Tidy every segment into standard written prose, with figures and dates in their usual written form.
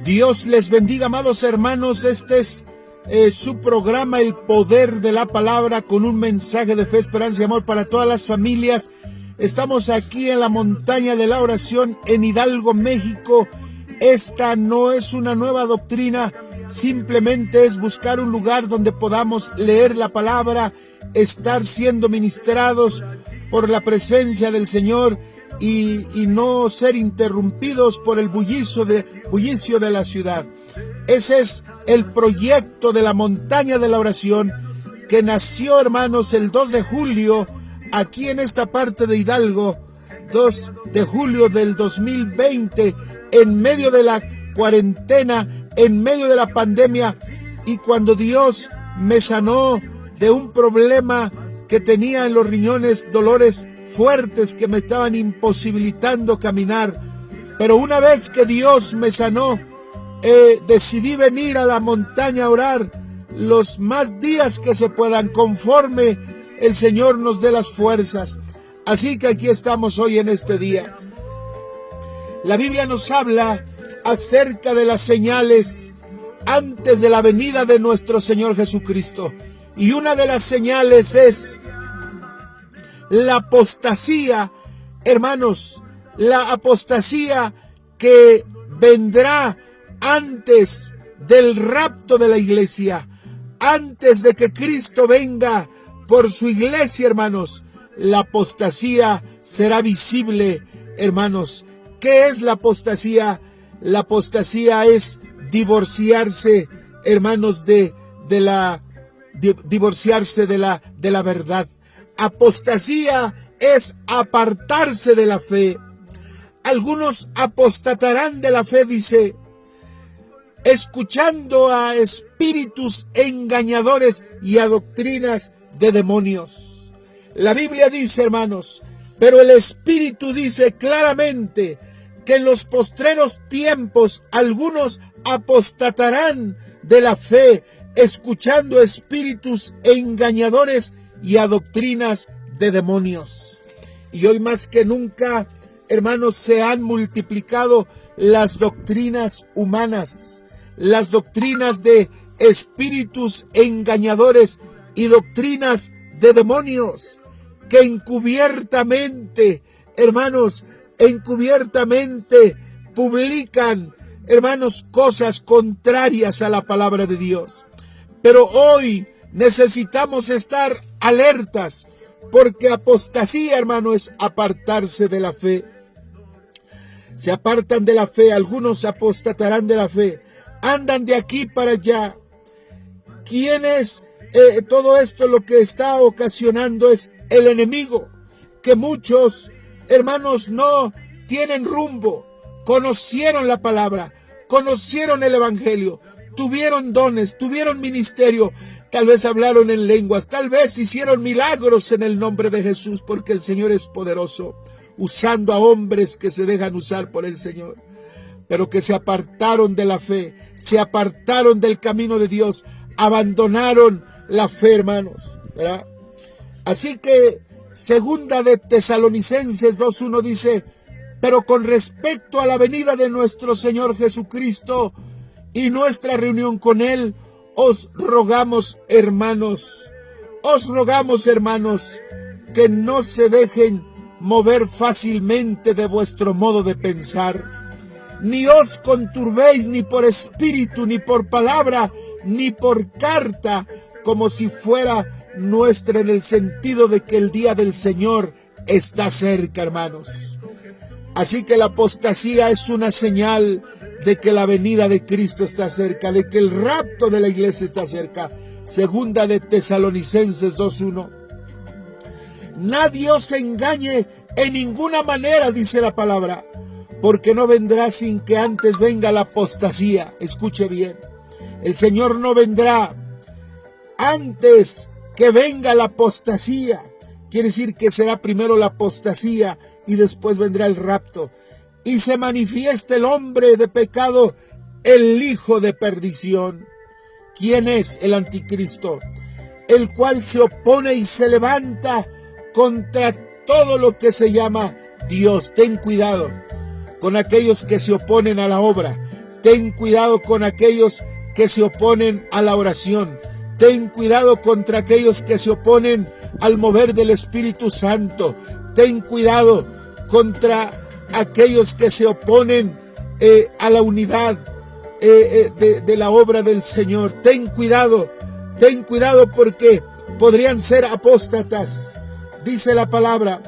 Dios les bendiga, amados hermanos. Este es su programa, El Poder de la Palabra, con un mensaje de fe, esperanza y amor para todas las familias. Estamos aquí en la montaña de la oración en Hidalgo, México. Esta no es una nueva doctrina, simplemente es buscar un lugar donde podamos leer la palabra, estar siendo ministrados por la presencia del Señor y no ser interrumpidos por el bullicio de la ciudad. Ese es el proyecto de la montaña de la oración, que nació, hermanos, el 2 de julio, aquí en esta parte de Hidalgo, 2 de julio del 2020, en medio de la cuarentena, en medio de la pandemia, y cuando Dios me sanó de un problema que tenía en los riñones, dolores fuertes que me estaban imposibilitando caminar. Pero una vez que Dios me sanó, decidí venir a la montaña a orar los más días que se puedan, conforme el Señor nos dé las fuerzas. Así que aquí estamos hoy en este día. La Biblia nos habla acerca de las señales antes de la venida de nuestro Señor Jesucristo. Y una de las señales es la apostasía, hermanos, la apostasía que vendrá antes del rapto de la iglesia, antes de que Cristo venga por su iglesia, hermanos. La apostasía será visible, hermanos. ¿Qué es la apostasía? La apostasía es divorciarse, hermanos, divorciarse de la verdad. Apostasía es apartarse de la fe. Algunos apostatarán de la fe, dice, escuchando a espíritus engañadores y a doctrinas de demonios. La Biblia dice, hermanos, pero el Espíritu dice claramente que en los postreros tiempos algunos apostatarán de la fe, escuchando a espíritus engañadores y a doctrinas de demonios. Y hoy más que nunca, hermanos, se han multiplicado las doctrinas humanas, las doctrinas de espíritus engañadores y doctrinas de demonios, que encubiertamente, hermanos, publican, hermanos, cosas contrarias a la palabra de Dios. Pero hoy necesitamos estar alertas, porque apostasía, hermano, es apartarse de la fe. Se apartan de la fe, algunos apostatarán de la fe, andan de aquí para allá. ¿Quién es? Todo esto lo que está ocasionando es el enemigo, que muchos, hermanos, no tienen rumbo, conocieron la palabra, conocieron el evangelio, tuvieron dones, tuvieron ministerio, tal vez hablaron en lenguas, tal vez hicieron milagros en el nombre de Jesús, porque el Señor es poderoso, usando a hombres que se dejan usar por el Señor, pero que se apartaron de la fe, se apartaron del camino de Dios, abandonaron la fe, hermanos, ¿verdad? Así que segunda de Tesalonicenses 2:1 dice, pero con respecto a la venida de nuestro Señor Jesucristo y nuestra reunión con Él, os rogamos, hermanos, que no se dejen mover fácilmente de vuestro modo de pensar, ni os conturbéis ni por espíritu, ni por palabra, ni por carta, como si fuera nuestra, en el sentido de que el día del Señor está cerca, hermanos. Así que la apostasía es una señal de que la venida de Cristo está cerca, de que el rapto de la iglesia está cerca. Segunda de Tesalonicenses 2:1. Nadie os engañe en ninguna manera, dice la palabra, porque no vendrá sin que antes venga la apostasía. Escuche bien, el Señor no vendrá antes que venga la apostasía. Quiere decir que será primero la apostasía y después vendrá el rapto. Y se manifiesta el hombre de pecado, el hijo de perdición. ¿Quién es? El anticristo, el cual se opone y se levanta contra todo lo que se llama Dios. Ten cuidado con aquellos que se oponen a la obra, Ten cuidado con aquellos que se oponen a la oración. Ten cuidado contra aquellos que se oponen al mover del Espíritu Santo. Ten cuidado contra aquellos que se oponen a la unidad de la obra del Señor. Ten cuidado porque podrían ser apóstatas. Dice la palabra,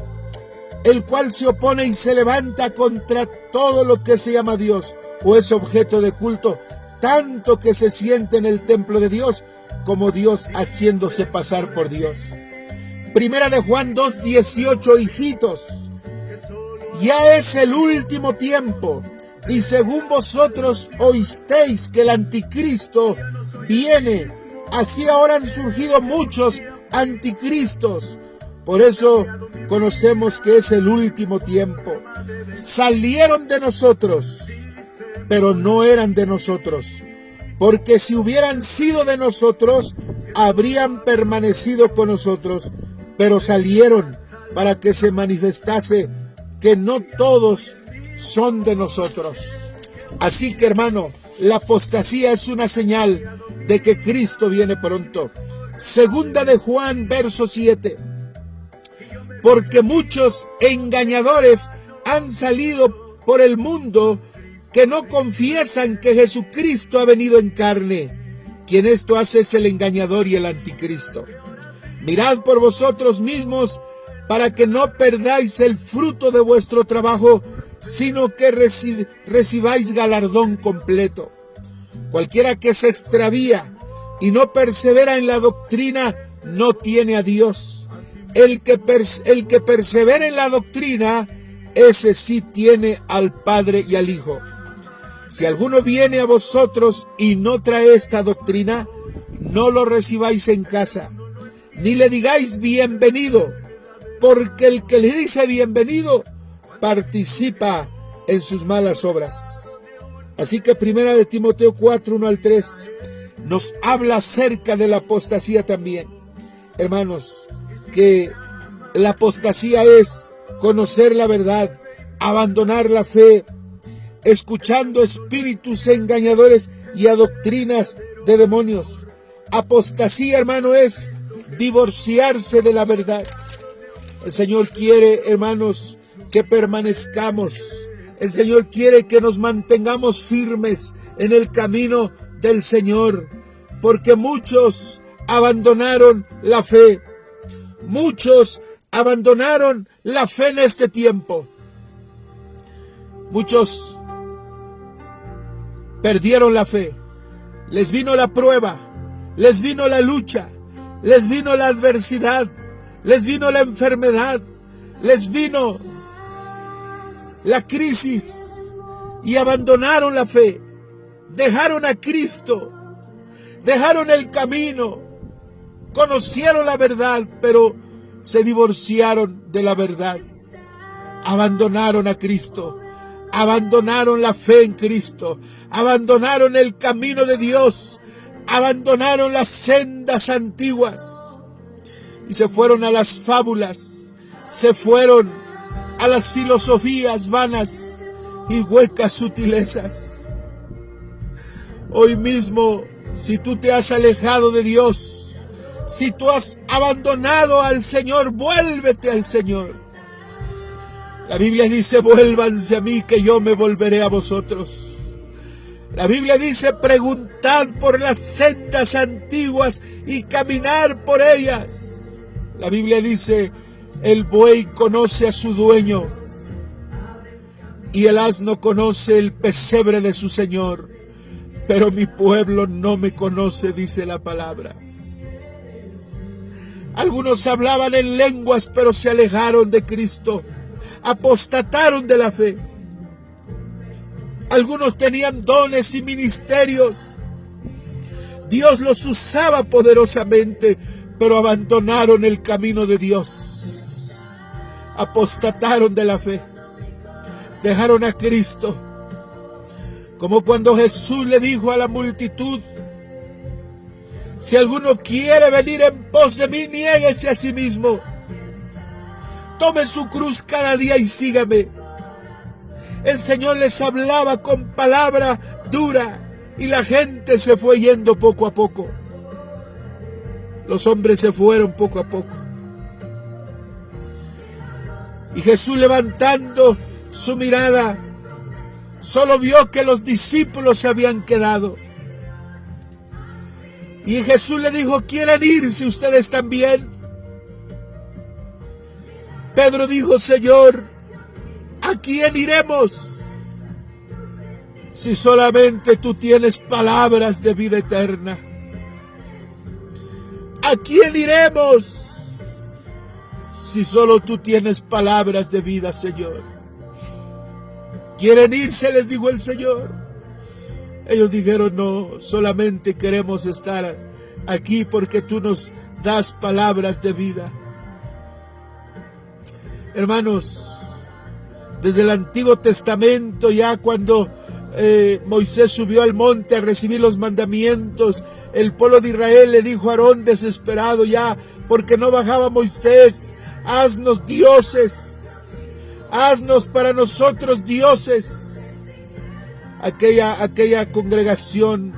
el cual se opone y se levanta contra todo lo que se llama Dios o es objeto de culto, tanto que se siente en el templo de Dios como Dios haciéndose pasar por Dios. Primera de Juan 2:18, hijitos, ya es el último tiempo, y según vosotros oísteis que el anticristo viene, así ahora han surgido muchos anticristos. Por eso conocemos que es el último tiempo. Salieron de nosotros, pero no eran de nosotros, porque si hubieran sido de nosotros, habrían permanecido con nosotros, pero salieron para que se manifestase que no todos son de nosotros. Así que, hermano, la apostasía es una señal de que Cristo viene pronto. Segunda de Juan, verso 7. Porque muchos engañadores han salido por el mundo que no confiesan que Jesucristo ha venido en carne. Quien esto hace es el engañador y el anticristo. Mirad por vosotros mismos para que no perdáis el fruto de vuestro trabajo, sino que recibáis galardón completo. Cualquiera que se extravía y no persevera en la doctrina no tiene a Dios. El que persevera en la doctrina, ese sí tiene al Padre y al Hijo. Si alguno viene a vosotros y no trae esta doctrina, no lo recibáis en casa, ni le digáis bienvenido, porque el que le dice bienvenido participa en sus malas obras. Así que Primera de Timoteo 4, 1 al 3 nos habla acerca de la apostasía también. Hermanos, que la apostasía es conocer la verdad, abandonar la fe, escuchando espíritus engañadores y a doctrinas de demonios. Apostasía, hermano, es divorciarse de la verdad. El Señor quiere, hermanos, que permanezcamos. El Señor quiere que nos mantengamos firmes en el camino del Señor, porque muchos abandonaron la fe. Muchos abandonaron la fe en este tiempo. Muchos perdieron la fe. Les vino la prueba, les vino la lucha, les vino la adversidad, les vino la enfermedad, les vino la crisis y abandonaron la fe. Dejaron a Cristo, dejaron el camino, conocieron la verdad, pero se divorciaron de la verdad. Abandonaron a Cristo, abandonaron la fe en Cristo, abandonaron el camino de Dios, abandonaron las sendas antiguas y se fueron a las fábulas, se fueron a las filosofías vanas y huecas sutilezas. Hoy mismo, si tú te has alejado de Dios, si tú has abandonado al Señor, vuélvete al Señor. La Biblia dice, vuélvanse a mí que yo me volveré a vosotros. La Biblia dice, preguntad por las sendas antiguas y caminar por ellas. La Biblia dice, el buey conoce a su dueño y el asno conoce el pesebre de su señor, pero mi pueblo no me conoce, dice la palabra. Algunos hablaban en lenguas, pero se alejaron de Cristo, apostataron de la fe. Algunos tenían dones y ministerios. Dios los usaba poderosamente, pero abandonaron el camino de Dios. Apostataron de la fe. Dejaron a Cristo. Como cuando Jesús le dijo a la multitud, si alguno quiere venir en pos de mí, niéguese a sí mismo. Tome su cruz cada día y sígame. El Señor les hablaba con palabra dura y la gente se fue yendo poco a poco. Los hombres se fueron poco a poco. Y Jesús, levantando su mirada, solo vio que los discípulos se habían quedado. Y Jesús le dijo: ¿quieren irse ustedes también? Pedro dijo: Señor, ¿a quién iremos? Si solamente tú tienes palabras de vida eterna. ¿A quién iremos? Si solo tú tienes palabras de vida, Señor. ¿Quieren irse?, les dijo el Señor. Ellos dijeron: no, solamente queremos estar aquí porque tú nos das palabras de vida. Hermanos, desde el Antiguo Testamento, ya cuando Moisés subió al monte a recibir los mandamientos, el pueblo de Israel le dijo a Aarón, desesperado ya, porque no bajaba Moisés: haznos dioses, haznos para nosotros dioses. Aquella congregación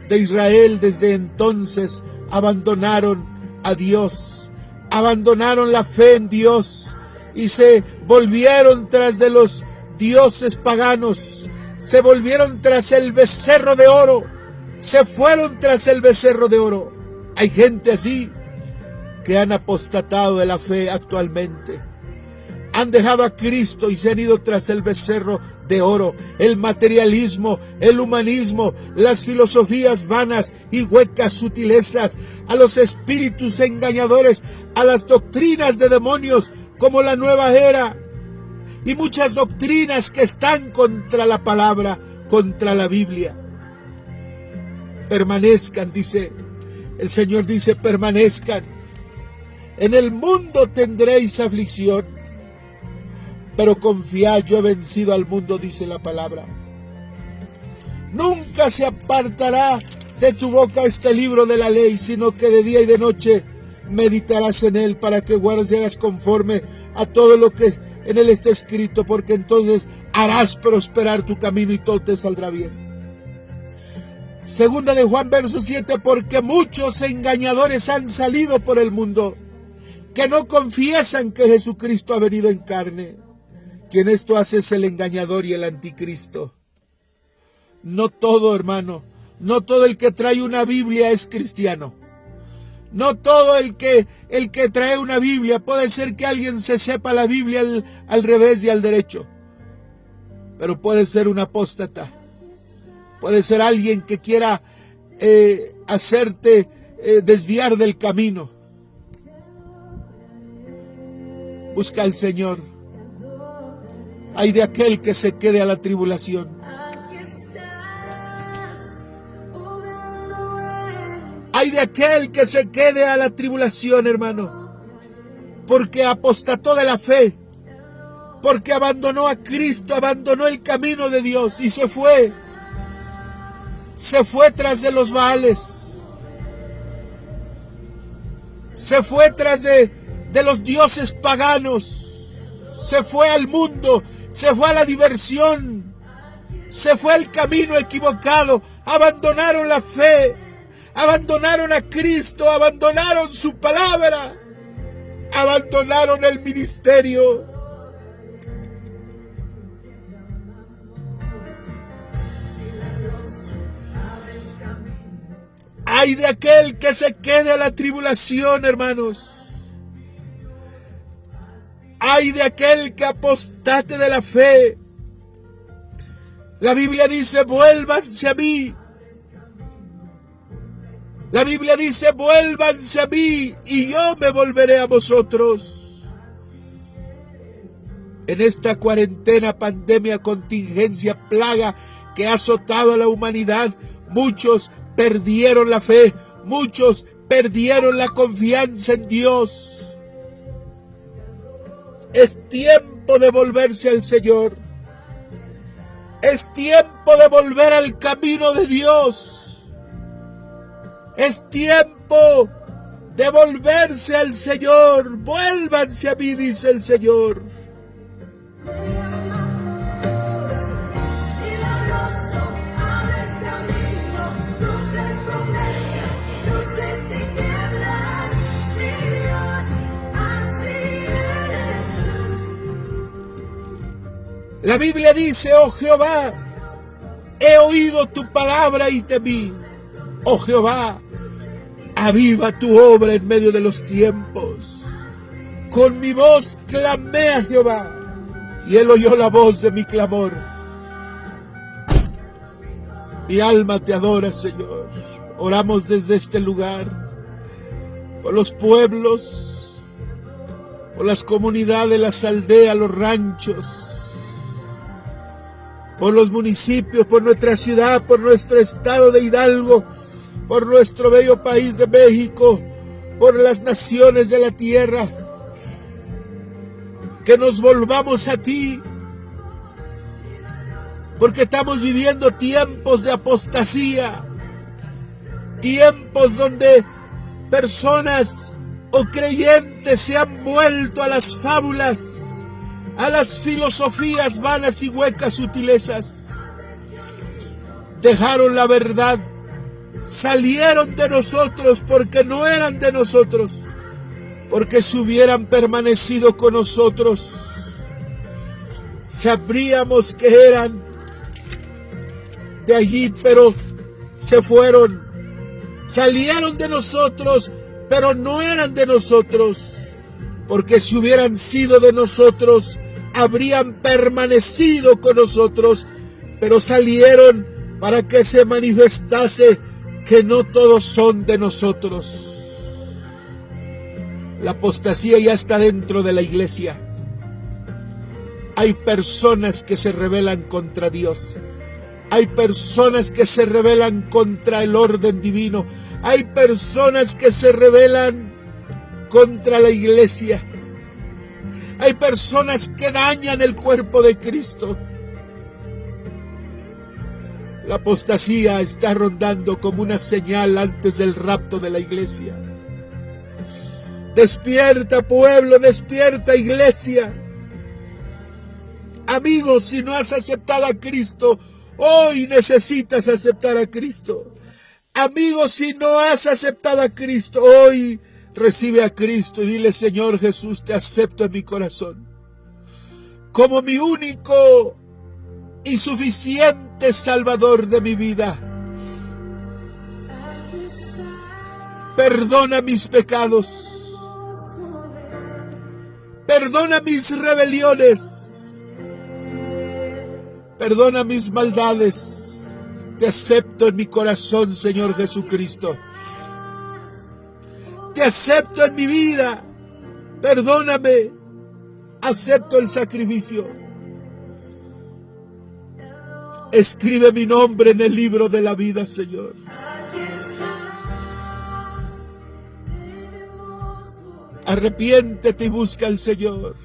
de Israel desde entonces abandonaron a Dios, abandonaron la fe en Dios y se volvieron tras de los dioses paganos, se volvieron tras el becerro de oro, se fueron tras el becerro de oro. Hay gente así que han apostatado de la fe actualmente. Han dejado a Cristo y se han ido tras el becerro de oro, el materialismo, el humanismo, las filosofías vanas y huecas sutilezas, a los espíritus engañadores, a las doctrinas de demonios como la nueva era y muchas doctrinas que están contra la palabra, contra la Biblia. Permanezcan, dice el Señor, dice: permanezcan. En el mundo tendréis aflicción, pero confiad, yo he vencido al mundo, dice la palabra. Nunca se apartará de tu boca este libro de la ley, sino que de día y de noche meditarás en él, para que guardes y hagas conforme a todo lo que en él está escrito, porque entonces harás prosperar tu camino y todo te saldrá bien. Segunda de Juan, verso 7, porque muchos engañadores han salido por el mundo, que no confiesan que Jesucristo ha venido en carne. Quien esto hace es el engañador y el anticristo. No todo, hermano, no todo el que trae una Biblia es cristiano. No todo el que trae una Biblia. Puede ser que alguien se sepa la Biblia al revés y al derecho, pero puede ser un apóstata. Puede ser alguien que quiera hacerte desviar del camino. Busca al Señor. Ay de aquel que se quede a la tribulación. Ay de aquel que se quede a la tribulación, hermano, porque apostató de la fe, porque abandonó a Cristo, abandonó el camino de Dios y se fue tras de los Baales, se fue tras de los dioses paganos, se fue al mundo, se fue a la diversión, se fue al camino equivocado, abandonaron la fe, abandonaron a Cristo, abandonaron su palabra, abandonaron el ministerio. Ay de aquel que se quede a la tribulación, hermanos. Ay de aquel que apostate de la fe. La Biblia dice: vuélvanse a mí. La Biblia dice: vuélvanse a mí y yo me volveré a vosotros. En esta cuarentena, pandemia, contingencia, plaga que ha azotado a la humanidad, muchos perdieron la fe, muchos perdieron la confianza en Dios. Es tiempo de volverse al Señor. Es tiempo de volver al camino de Dios. Es tiempo de volverse al Señor. Vuélvanse a mí, dice el Señor. La Biblia dice: oh Jehová, he oído tu palabra y temí. Oh Jehová, aviva tu obra en medio de los tiempos. Con mi voz clamé a Jehová, y él oyó la voz de mi clamor. Mi alma te adora, Señor. Oramos desde este lugar por los pueblos, por las comunidades, las aldeas, los ranchos, por los municipios, por nuestra ciudad, por nuestro estado de Hidalgo, por nuestro bello país de México, por las naciones de la tierra. Que nos volvamos a ti, porque estamos viviendo tiempos de apostasía, tiempos donde personas o creyentes se han vuelto a las fábulas, a las filosofías vanas y huecas sutilezas. Dejaron la verdad, salieron de nosotros porque no eran de nosotros, porque si hubieran permanecido con nosotros, sabríamos que eran de allí, pero se fueron. Salieron de nosotros, pero no eran de nosotros, porque si hubieran sido de nosotros, habrían permanecido con nosotros, pero salieron para que se manifestase que no todos son de nosotros. La apostasía ya está dentro de la iglesia. Hay personas que se rebelan contra Dios. Hay personas que se rebelan contra el orden divino. Hay personas que se rebelan contra la iglesia. Hay personas que dañan el cuerpo de Cristo. La apostasía está rondando como una señal antes del rapto de la iglesia. Despierta, pueblo, despierta, iglesia. Amigos, si no has aceptado a Cristo, hoy necesitas aceptar a Cristo. Amigos, si no has aceptado a Cristo, hoy recibe a Cristo y dile: Señor Jesús, te acepto en mi corazón como mi único y suficiente Salvador de mi vida. Perdona mis pecados. Perdona mis rebeliones. Perdona mis maldades. Te acepto en mi corazón, Señor Jesucristo. Te acepto en mi vida. Perdóname. Acepto el sacrificio. Escribe mi nombre en el libro de la vida, Señor. Arrepiéntete y busca al Señor.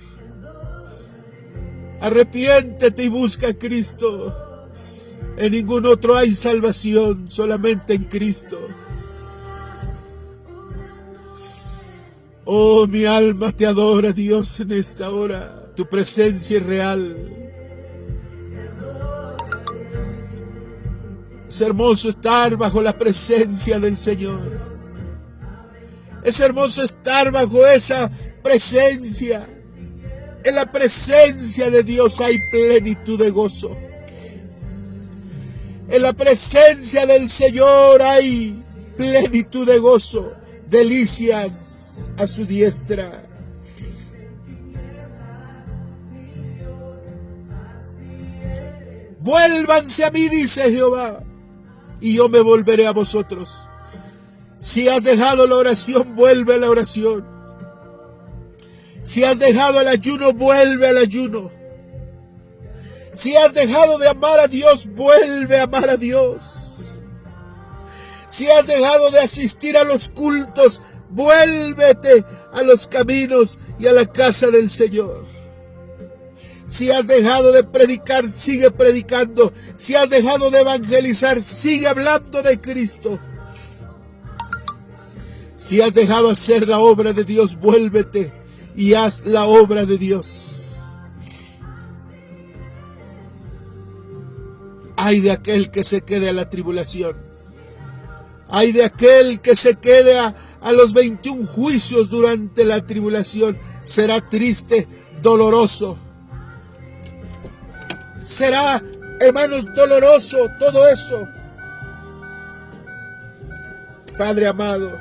Arrepiéntete y busca a Cristo. En ningún otro hay salvación, solamente en Cristo. Oh, mi alma te adora, Dios, en esta hora. Tu presencia es real. Es hermoso estar bajo la presencia del Señor. Es hermoso estar bajo esa presencia. En la presencia de Dios hay plenitud de gozo. En la presencia del Señor hay plenitud de gozo, delicias a su diestra. Vuélvanse a mí, dice Jehová, y yo me volveré a vosotros. Si has dejado la oración, vuelve a la oración. Si has dejado el ayuno, vuelve al ayuno. Si has dejado de amar a Dios, vuelve a amar a Dios. Si has dejado de asistir a los cultos, vuélvete a los caminos y a la casa del Señor. Si has dejado de predicar, sigue predicando. Si has dejado de evangelizar, sigue hablando de Cristo. Si has dejado hacer la obra de Dios, vuélvete y haz la obra de Dios. Ay de aquel que se quede a la tribulación. Ay de aquel que se quede a los 21 juicios durante la tribulación. Será triste, doloroso. será, hermanos, doloroso todo eso. Padre amado,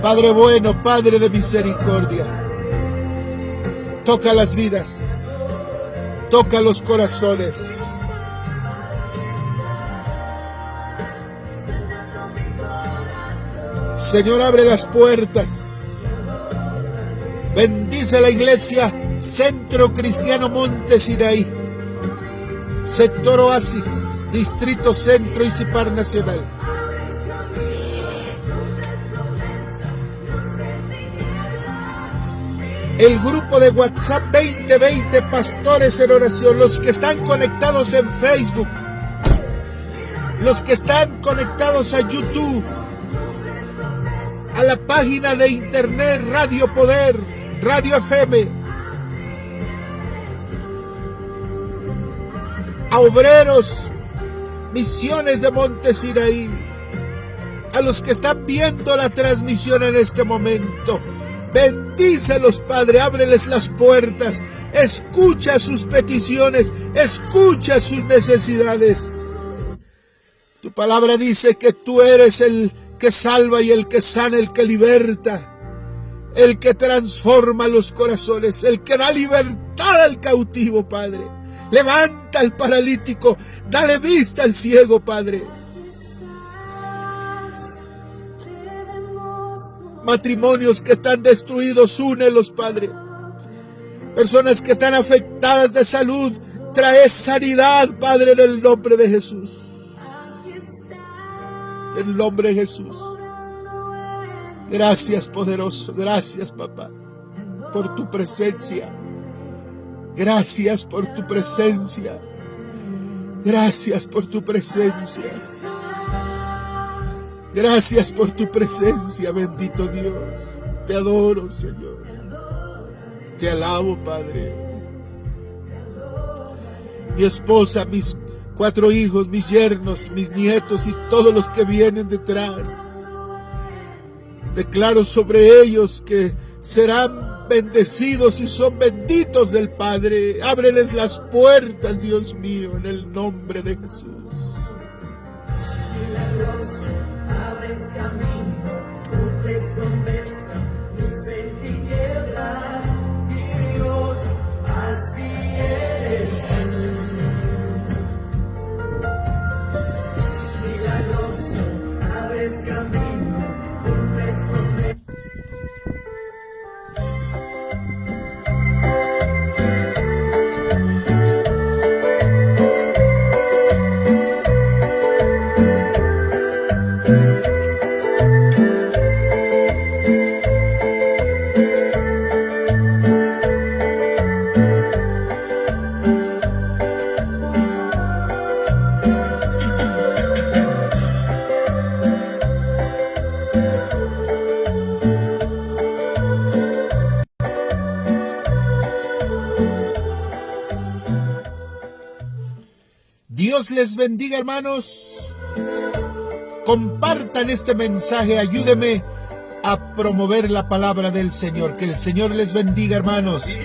Padre bueno, Padre de misericordia, toca las vidas, toca los corazones. Señor, abre las puertas. Bendice la iglesia Centro Cristiano Monte Sinaí, Sector Oasis, Distrito Centro y Cipar Nacional. El grupo de WhatsApp 2020 Pastores en Oración, los que están conectados en Facebook, los que están conectados a YouTube, a la página de internet Radio Poder, Radio FM, a obreros, misiones de Monte Sinaí, a los que están viendo la transmisión en este momento. Bendícelos, Padre, ábreles las puertas, escucha sus peticiones, escucha sus necesidades. Tu palabra dice que tú eres el que salva y el que sana, el que liberta, el que transforma los corazones, el que da libertad al cautivo, Padre. Levanta al paralítico, dale vista al ciego, Padre. Matrimonios que están destruidos, únelos, Padre. Personas que están afectadas de salud, trae sanidad, Padre, en el nombre de Jesús. En el nombre de Jesús. Gracias, poderoso. Gracias, papá, por tu presencia. Gracias por tu presencia. Gracias por tu presencia. Gracias por tu presencia, bendito Dios. Te adoro, Señor. Te alabo, Padre. Mi esposa, mis 4 hijos, mis yernos, mis nietos y todos los que vienen detrás. Declaro sobre ellos que serán bendecidos y son benditos del Padre. Ábreles las puertas, Dios mío, en el nombre de Jesús. Abres camino, cumples promesas, luz en tinieblas, mi Dios, así eres tú. Milagroso, abres camino, cumples promesas. Dios les bendiga, hermanos. Compartan este mensaje, ayúdeme a promover la palabra del Señor. Que el Señor les bendiga, hermanos.